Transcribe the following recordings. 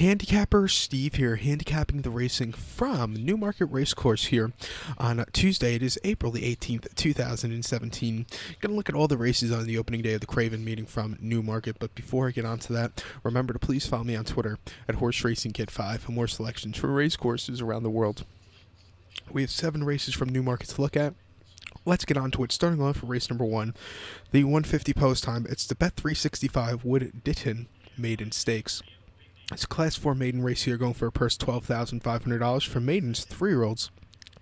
handicapper Steve here, handicapping the racing from Newmarket Racecourse here on Tuesday. It is April the 18th, 2017. Gonna look at all the races on the opening day of the Craven meeting from Newmarket, but before I get on to that, remember to please follow me on Twitter at Horse Racing Kid 5 for more selections for race courses around the world. We have 7 races from Newmarket to look at. Let's get on to it. Starting off for race number 1, the 150 post time. It's the Bet365 Wood Ditton Maiden Stakes. It's a Class 4 maiden race here, going for a purse $12,500 for maidens 3-year-olds,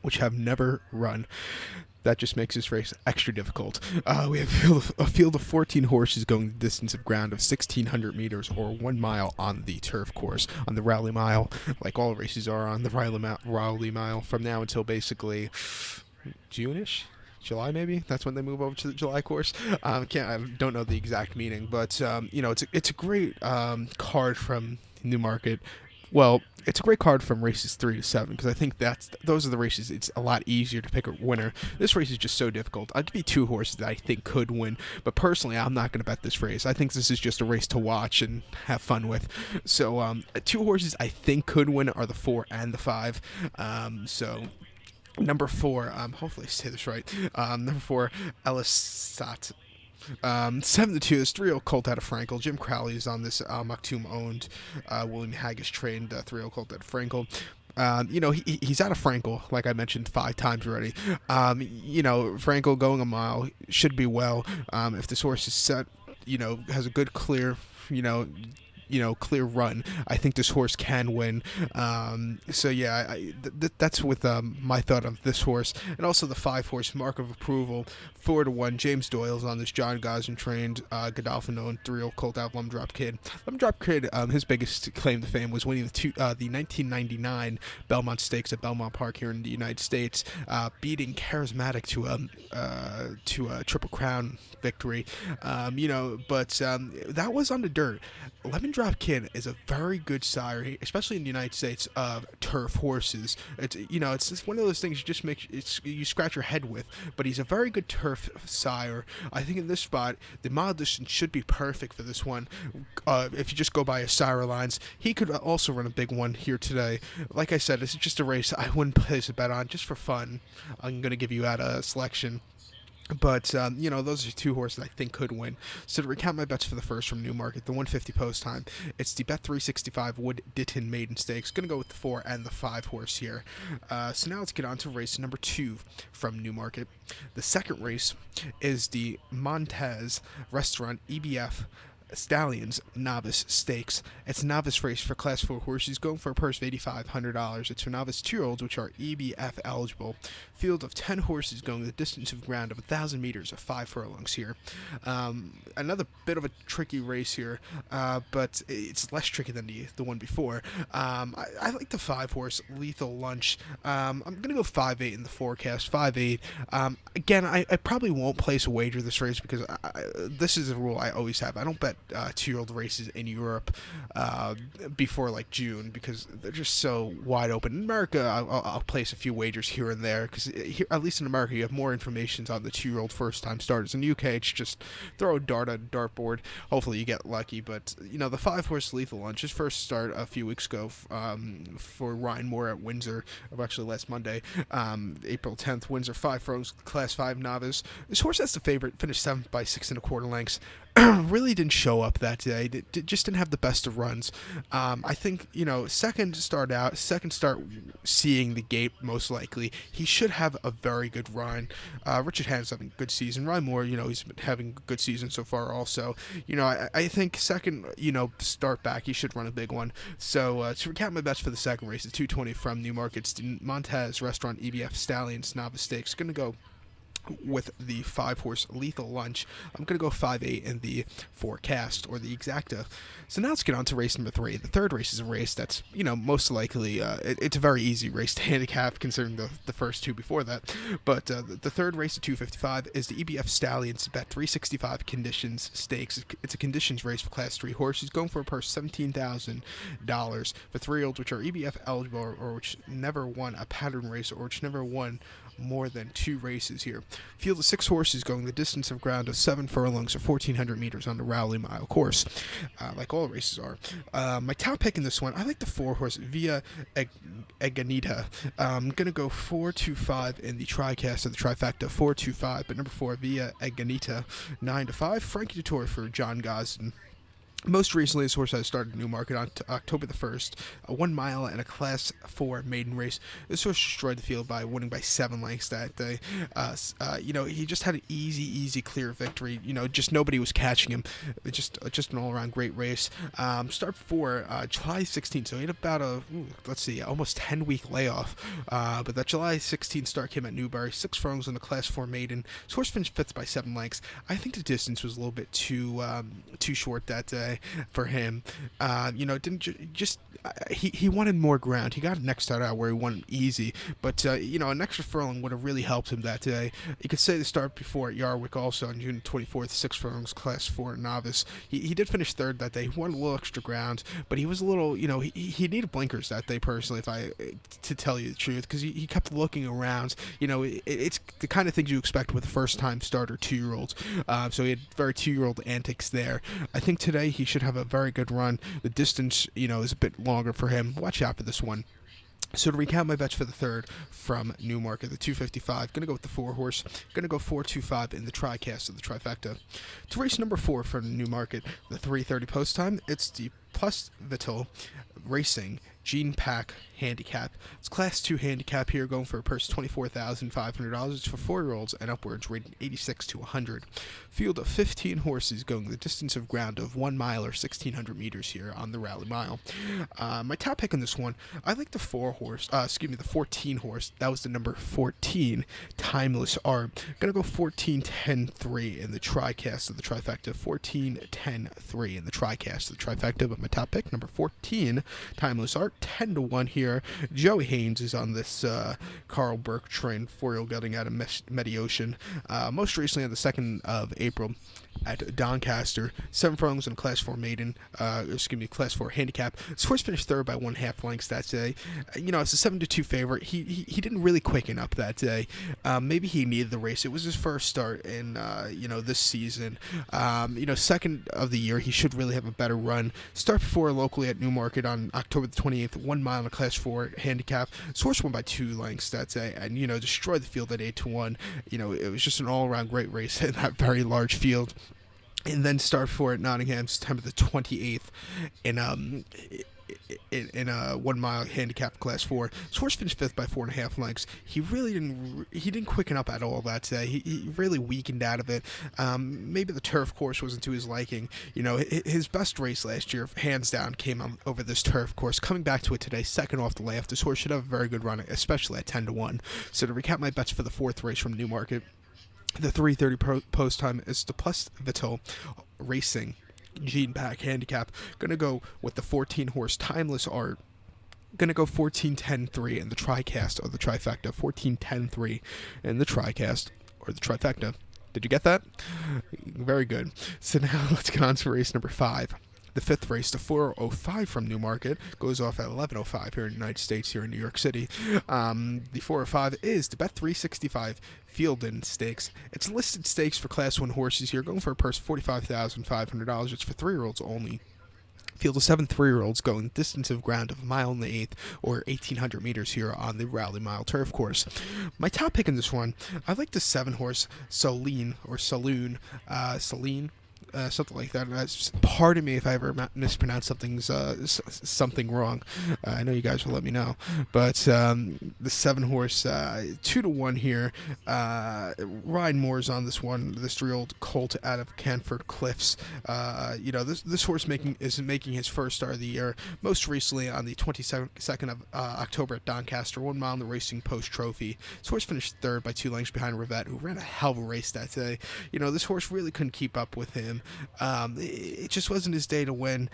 which have never run. That just makes this race extra difficult. We have a field of 14 horses going the distance of ground of 1,600 meters or 1 mile on the turf course. On the Rally Mile, like all races are on the Rally Mile, from now until basically June-ish? July, maybe. That's when they move over to the July course. I don't know the exact meaning, but it's a great card from Newmarket. Well, it's a great card from races 3 to 7, because I think those are the races it's a lot easier to pick a winner. This race is just so difficult. I'll give you 2 horses that I think could win, but personally, I'm not going to bet this race. I think this is just a race to watch and have fun with. So 2 horses I think could win are the 4 and the 5. Number 4, hopefully I say this right. Number 4, Elisat. 7-2, this 3-0 colt out of Frankel. Jim Crowley is on this Maktoum owned, William Haggis trained 3-0 colt out of Frankel. He's out of Frankel, like I mentioned 5 times already. Frankel going a mile should be well. If this horse is set, has a good clear, clear run, I think this horse can win. That's with my thought of this horse. And also the 5 horse, Mark of Approval, 4-1. James Doyle's on this John Gosden trained, Godolphin owned 3-0 colt out Lumdrop Kid. Lumdrop Kid, his biggest claim to fame was winning the 1999 Belmont Stakes at Belmont Park here in the United States, beating Charismatic to a Triple Crown victory. That was on the dirt. Lemon Drop Kid is a very good sire, especially in the United States, of turf horses. It's just one of those things you scratch your head with, but he's a very good turf sire. I think in this spot, the mile distance should be perfect for this one. If you just go by his sire lines, he could also run a big one here today. Like I said, this is just a race I wouldn't place a bet on just for fun. I'm going to give you out a selection. But, those are 2 horses I think could win. So to recount my bets for the first from Newmarket, the 150 post time, it's the Bet365 Wood Ditton Maiden Stakes. Going to go with the 4 and the 5 horse here. So now let's get on to race number 2 from Newmarket. The second race is the Montez Restaurant EBF Stallions Novice Stakes. It's a novice race for Class 4 horses, going for a purse of $8,500. It's for novice 2-year-olds, which are EBF eligible. Field of 10 horses going the distance of ground of 1,000 meters of 5 furlongs here. Another bit of a tricky race here, but it's less tricky than the one before. I like the 5 horse Lethal Lunch. I'm going to go 5-8 in the forecast. 5-8. Again, I probably won't place a wager this race because this is a rule I always have. I don't bet 2-year-old races in Europe before like June because they're just so wide open. In America, I'll place a few wagers here and there because at least in America you have more information on the 2-year-old first-time starters. In the UK, it's just throw a dart at a dartboard. Hopefully you get lucky, but the 5 horse Lethal Lunch, his first start a few weeks ago for Ryan Moore at Windsor, or actually last Monday, April 10th, Windsor 5 furlongs, Class 5 novice. This horse has the favorite, finished 7th by 6 1/4 lengths. Really didn't show up that day. Just didn't have the best of runs. I think, second start seeing the gate, most likely. He should have a very good run. Richard Hand's having a good season. Ryan Moore, he's been having a good season so far also. I think second, start back, he should run a big one. So, to recap my bets for the second race, the 220 from Newmarket's the Montez Restaurant EBF Stallions Novice Stakes. Going to go with the 5 horse Lethal Lunch. I'm going to go 5-8 in the forecast or the exacta. So now let's get on to race number 3. The third race is a race that's, most likely, it's a very easy race to handicap considering the first 2 before that. But the third race at 255 is the EBF Stallions Bet365 Conditions Stakes. It's a conditions race for Class 3 horses going for a purse $17,000 for 3-year-olds which are EBF eligible or which never won a pattern race or which never won more than 2 races here. Field of 6 horses going the distance of ground of 7 furlongs or 1,400 meters on the Rowley Mile course, like all races are. My top pick in this one, I like the 4 horse Via Eganita. I'm going to go 4-2-5 in the TriCast of the trifecta, 4-2-5, but number 4, Via Eganita, 9-5. Frankie Dettori for John Gosden. Most recently, this horse has started Newmarket on October the 1st, a 1 mile and a Class 4 maiden race. This horse destroyed the field by winning by 7 lengths that day. He just had an easy, clear victory. Just nobody was catching him. Just an all-around great race. Start for July 16th, so he had about almost 10-week layoff. But that July 16th start came at Newbury, 6 furlongs in the Class 4 maiden. This horse finished 5th by 7 lengths. I think the distance was a little bit too short that day for him. He wanted more ground. He got a next start out where he won easy, but an extra furlong would have really helped him that day. You could say the start before at Yarwick also on June 24th, 6 furlongs, Class 4 novice. He did finish 3rd that day. He won a little extra ground, but he was a little, he needed blinkers that day personally, to tell you the truth, because he kept looking around. It's the kind of things you expect with a first-time starter 2-year-olds. So he had very 2-year-old antics there. I think today he should have a very good run. The distance, is a bit longer for him. Watch out for this one. So to recount my bets for the 3rd from Newmarket, the 255, going to go with the 4 horse, going to go 4-2-5 in the TriCast of the trifecta. To race number 4 from Newmarket, the 3:30 post time, it's the Plus Vital Racing Gene Pack Handicap. It's Class 2 handicap here, going for a purse $24,500. It's for 4-year-olds and upwards, rated 86 to 100. Field of 15 horses going the distance of ground of 1 mile or 1,600 meters here on the Rowley Mile. My top pick in this one, I like the 14 horse. That was the number 14, Timeless Art. Gonna go 14-10-3 in the TriCast of the trifecta. 14-10-3 in the TriCast of the trifecta. But my top pick, number 14, Timeless Art, 10-1 here. Joey Haynes is on this Carl Burke train, 4-year-old gelding out of Mediocean. Most recently on the 2nd of April at Doncaster, 7 furlongs in a Class 4 maiden, Class 4 handicap. This horse finished 3rd by 1/2 lengths that day. It's a 7-2 favorite. He didn't really quicken up that day. Maybe he needed the race. It was his first start in this season. Second of the year, he should really have a better run. Start before locally at Newmarket on October the 28th, 1 mile in a Class 4 handicap. This horse won by 2 lengths that day, and destroyed the field at 8-1. It was just an all-around great race in that very large field. And then start for at Nottingham, September the 28th, in a 1 mile handicap Class 4. This horse finished 5th by 4.5 lengths. He didn't quicken up at all that day. He really weakened out of it. Maybe the turf course wasn't to his liking. His best race last year, hands down, came over this turf course. Coming back to it today, second off the layoff. This horse should have a very good run, especially at 10-1. So to recap my bets for the 4th race from Newmarket, the 3:30 post time is the Plus Vital Racing Gene Pack handicap. Gonna go with the 14 horse Timeless Art. Gonna go 14-10-3 in the TriCast or the trifecta. 14-10-3 in the TriCast or the trifecta. Did you get that? Very good. So now let's get on to race number 5. The 5th race, the 4:05 from Newmarket, goes off at 11:05 here in the United States, here in New York City. The 4:05 is the Bet365 Feilden Stakes. It's a listed stakes for Class 1 horses here, going for a purse of $45,500. It's for 3-year-olds only. Field of 7 3-year-olds going the distance of ground of 1 mile and 1/8 or 1,800 meters here on the Rowley Mile turf course. My top pick in this one, I like the 7 horse Celine, something like that. Pardon me if I ever mispronounce something wrong. I know you guys will let me know. But the 7 horse, 2-1 here. Ryan Moore's on this one. This 3-year-old colt out of Canford Cliffs. This horse is making his first start of the year. Most recently on the 22nd of October at Doncaster, 1 mile in the Racing Post Trophy. This horse finished 3rd by 2 lengths behind Rivette, who ran a hell of a race that day. This horse really couldn't keep up with him. It just wasn't his day to win.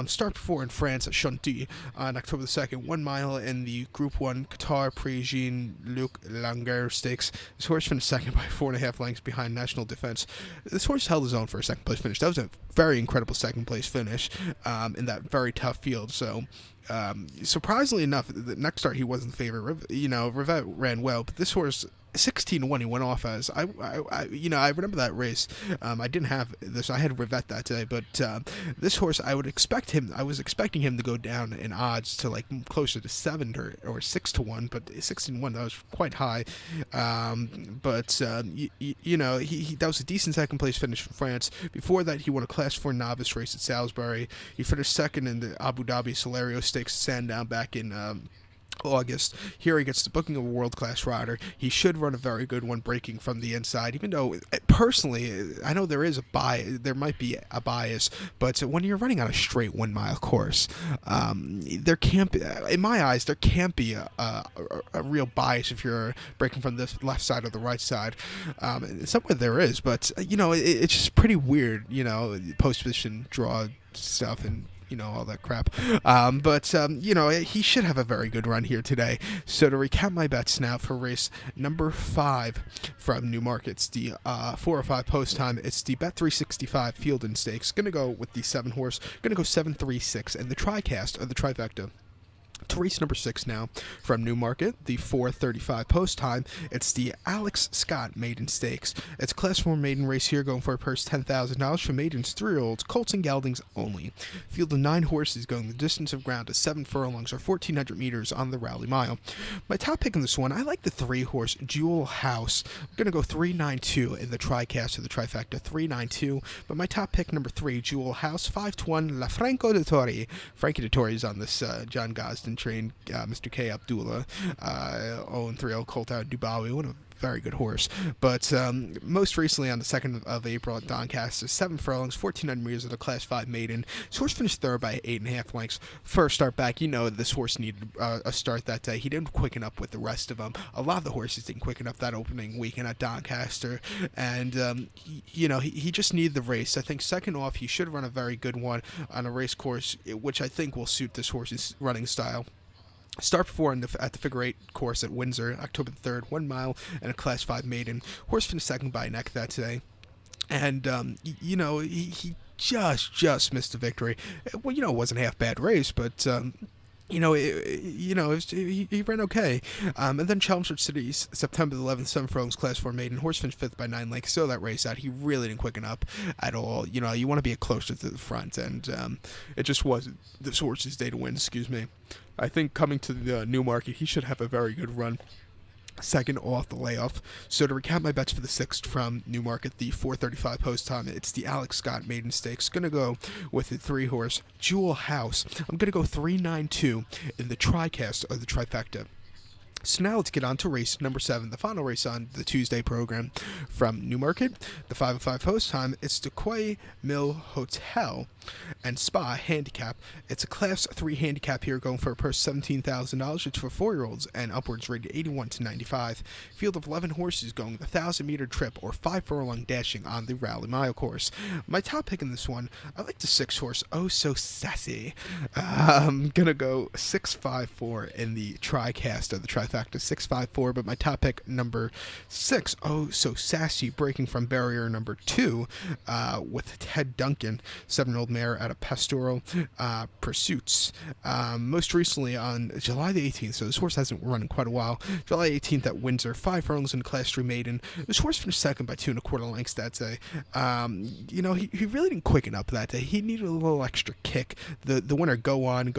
Start before in France at Chantilly on October the 2nd, 1 mile in the Group 1 Qatar Prix Jean-Luc Langer Stakes. This horse finished 2nd by 4.5 lengths behind National Defense. This horse held his own for a 2nd place finish. That was a very incredible 2nd place finish in that very tough field. So surprisingly enough, the next start he wasn't the favorite. Rivette ran well, but this horse 16-1 he went off as. I remember that race. I didn't have this. I had Rivette that day, but this horse I was expecting him to go down in odds to like closer to 7 or 6-1, but 16-1 that was quite high. He that was a decent second place finish in France. Before that, he won a Class 4 novice race at Salisbury. He finished second in the Abu Dhabi Solario Stakes Sandown back in August. Here he gets the booking of a world-class rider. He should run a very good one, breaking from the inside. Even though, personally, I know there might be a bias, but when you're running on a straight 1 mile course, there can't be, in my eyes, there can't be a real bias if you're breaking from the left side or the right side. Somewhere there is, but it's just pretty weird. Post-position draw stuff and all that crap. He should have a very good run here today. So to recap my bets now for race number 5 from Newmarket, it's the 4:05 post time. It's the Bet365 Feilden Stakes. Gonna go with the 7 horse. Gonna go 7-3-6 and the TriCast or the trifecta. To race number 6 now from Newmarket, the 4:35 post time. It's the Alex Scott Maiden Stakes. It's a Class 4 maiden race here, going for a purse $10,000 for maidens, 3-year-olds, colts and geldings only. Field of 9 horses going the distance of ground to 7 furlongs or 1,400 meters on the Rally Mile. My top pick in this one, I like the 3 horse Jewel House. I'm gonna go 3-9-2 in the TriCast or the trifecta, 3-9-2. But my top pick number 3, Jewel House, 5-1 La Franco de Torre. Frankie de Torre is on this John Gosden trained Mr. K. Abdullah, 0-3-0 Colt out Dubawi, one of very good horse. But most recently on the 2nd of April at Doncaster, 7 furlongs, 1,400 meters of the Class 5 maiden. This horse finished third by 8.5 lengths. First start back, this horse needed a start that day. He didn't quicken up with the rest of them. A lot of the horses didn't quicken up that opening weekend at Doncaster. And, he just needed the race. I think second off, he should run a very good one on a race course, which I think will suit this horse's running style. Start 4 at the figure 8 course at Windsor, October 3rd, 1 mile, and a Class 5 maiden. Horse finished second by a neck that day. And, he just missed the victory. Well, it wasn't a half bad race, but, he ran okay. And then Chelmsford City, September 11th, 7 furlongs, Class 4 maiden. Horse finished 5th by 9 lengths. So that race out, he really didn't quicken up at all. You want to be closer to the front, and it just wasn't this horse's day to win, excuse me. I think coming to the Newmarket, he should have a very good run. Second off the layoff. So to recap my bets for the 6th from Newmarket, the 4:35 post time, it's the Alex Scott Maiden Stakes. Gonna go with the 3 horse Jewel House. I'm gonna go 3-9-2 in the TriCast or the trifecta. So now let's get on to race number 7, the final race on the Tuesday program from Newmarket. The 5:05 post time, it's the Quay Mill Hotel and Spa handicap. It's a Class 3 handicap here, going for a purse $17,000. It's for 4-year-olds and upwards, rated 81 to 95. Field of 11 horses going the 1,000-meter trip or 5 furlong dashing on the Rally Mile course. My top pick in this one, I like the 6 horse Oh So Sassy. I'm gonna go 6-5-4 in the TriCast of the trifecta, 6-5-4. But my top pick number 6, Oh So Sassy, breaking from barrier number 2 with Ted Duncan, 7-year-old mare out of Pastoral Pursuits. Most recently on July the 18th, so this horse hasn't run in quite a while. July 18th at Windsor, 5 furlongs in Class 3 maiden. This horse finished second by 2 1/4 lengths that day. He really didn't quicken up that day. He needed a little extra kick. The winner, Go On,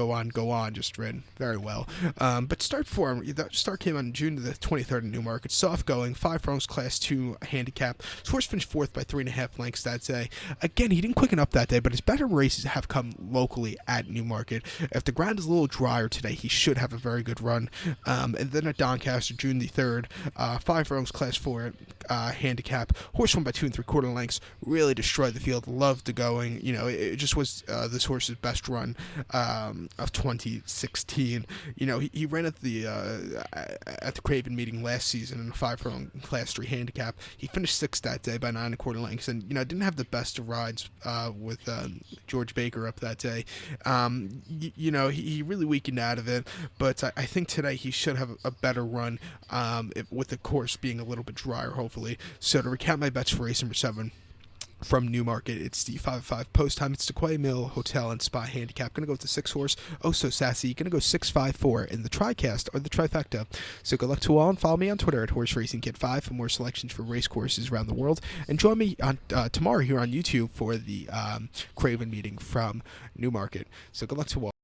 just ran very well. But start 4, the start came on June the 23rd in Newmarket. Soft going, 5 furlongs Class 2 handicap. This horse finished 4th by 3.5 lengths that day. Again, he didn't quicken up that day, but his better races have come locally at Newmarket. If the ground is a little drier today, he should have a very good run. And then at Doncaster, June the 3rd, 5 furlongs Class 4 handicap. Horse won by 2 3/4 lengths. Really destroyed the field. Loved the going. It just was this horse's best run of 2016. He ran at the Craven meeting last season in a 5 furlong Class 3 handicap. He finished 6th that day by 9 1/4 lengths, and didn't have the best of rides with George Baker up that day. He really weakened out of it, but I think today he should have a better run with the course being a little bit drier, hopefully. So to recap my bets for race number 7, from Newmarket. It's the 5-5 post time. It's the Quay Mill Hotel and Spa handicap. Gonna go with the 6 horse, Oh So Sassy. Gonna go 654 in the TriCast or the trifecta. So good luck to all, and follow me on Twitter at Horse Racing Kid 5 for more selections for race courses around the world. And join me on tomorrow here on YouTube for the Craven meeting from Newmarket. So good luck to all.